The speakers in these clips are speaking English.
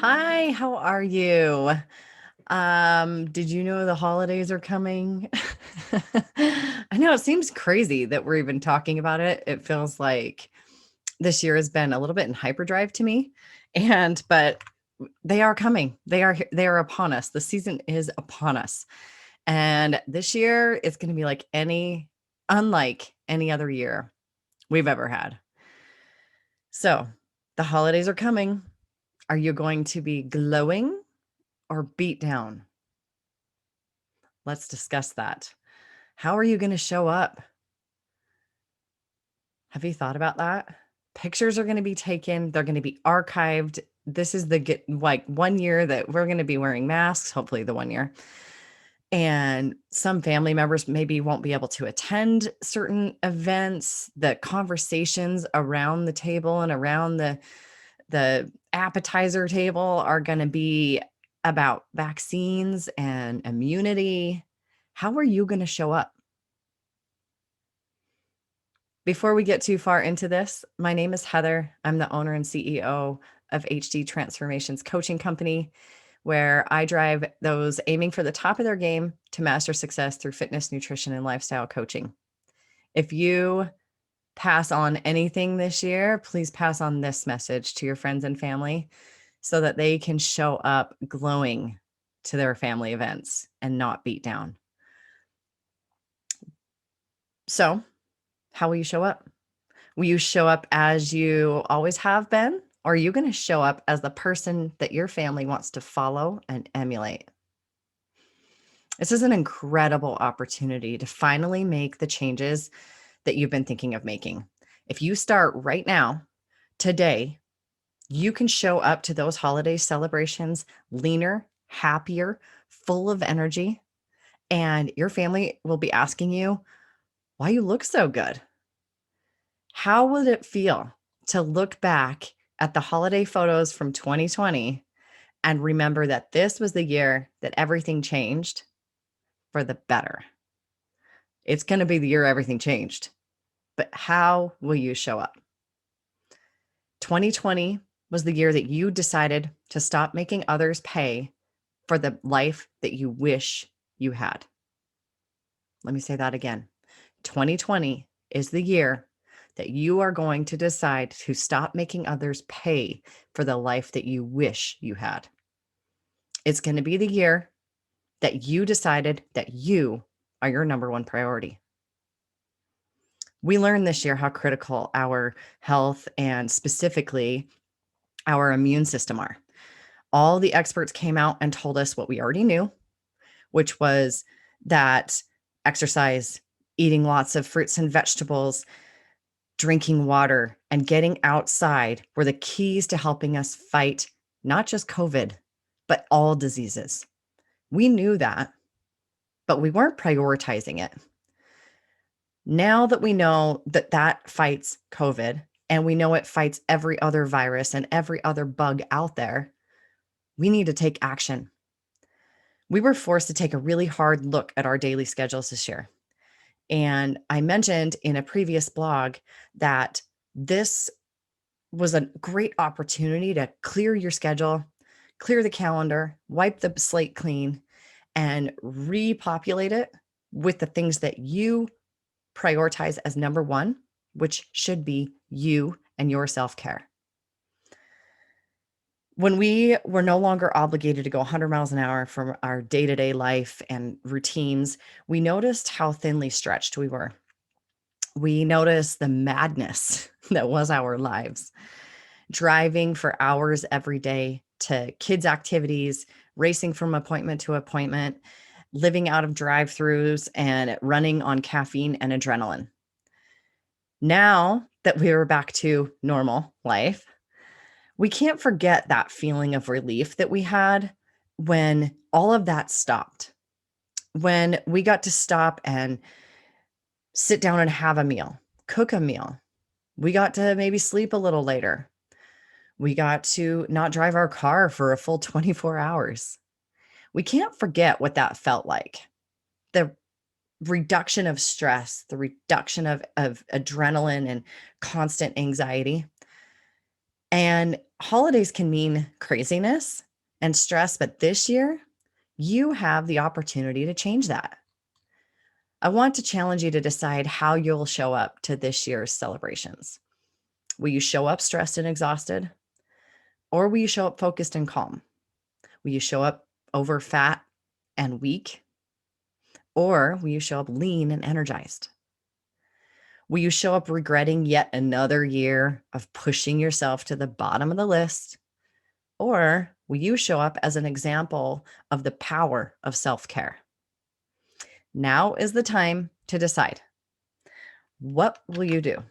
Hi, how are you? Did you know the holidays are coming? I know it seems crazy that we're even talking about it. It feels like this year has been a little bit in hyperdrive to me. But they are coming. They are upon us. The season is upon us. And this year is going to be unlike any other year we've ever had. So, the holidays are coming. Are you going to be glowing or beat down? Let's discuss that. How are you going to show up? Have you thought about that? Pictures are going to be taken, they're going to be archived. This is like 1 year that we're going to be wearing masks, hopefully the 1 year. And some family members maybe won't be able to attend certain events. The conversations around the table and around the appetizer table are going to be about vaccines and immunity. How are you going to show up? Before we get too far into this, my name is Heather. I'm the owner and CEO of HD Transformations Coaching Company, where I drive those aiming for the top of their game to master success through fitness, nutrition, and lifestyle coaching. If you pass on anything this year, please pass on this message to your friends and family so that they can show up glowing to their family events and not beat down. So, how will you show up? Will you show up as you always have been? Or are you going to show up as the person that your family wants to follow and emulate? This is an incredible opportunity to finally make the changes that you've been thinking of making. If you start right now, today, you can show up to those holiday celebrations leaner, happier, full of energy, and your family will be asking you why you look so good. How would it feel to look back at the holiday photos from 2020 and remember that this was the year that everything changed for the better? It's going to be the year everything changed, but how will you show up? 2020 was the year that you decided to stop making others pay for the life that you wish you had. Let me say that again. 2020 is the year that you are going to decide to stop making others pay for the life that you wish you had. It's going to be the year that you decided that you are your number one priority. We learned this year how critical our health and specifically our immune system are. All the experts came out and told us what we already knew, which was that exercise, eating lots of fruits and vegetables, drinking water, and getting outside were the keys to helping us fight not just COVID, but all diseases. We knew that, but we weren't prioritizing it. Now that we know that that fights COVID and we know it fights every other virus and every other bug out there, we need to take action. We were forced to take a really hard look at our daily schedules this year. And I mentioned in a previous blog that this was a great opportunity to clear your schedule, clear the calendar, wipe the slate clean, and repopulate it with the things that you prioritize as number one, which should be you and your self-care. When we were no longer obligated to go 100 miles an hour from our day-to-day life and routines, we noticed how thinly stretched we were. We noticed the madness that was our lives, driving for hours every day to kids' activities, racing from appointment to appointment, living out of drive-throughs, and running on caffeine and adrenaline. Now that we were back to normal life, we can't forget that feeling of relief that we had when all of that stopped. When we got to stop and sit down and have a meal, cook a meal. We got to maybe sleep a little later. We got to not drive our car for a full 24 hours. We can't forget what that felt like. The reduction of stress, the reduction of adrenaline and constant anxiety. And Holidays can mean craziness and stress, but this year, you have the opportunity to change that. I want to challenge you to decide how you'll show up to this year's celebrations. Will you show up stressed and exhausted? Or will you show up focused and calm? Will you show up over fat and weak? Or will you show up lean and energized? Will you show up regretting yet another year of pushing yourself to the bottom of the list? Or will you show up as an example of the power of self care? Now is the time to decide. What will you do?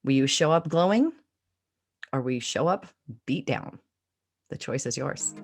Will you show up glowing or will you show up beat down? The choice is yours.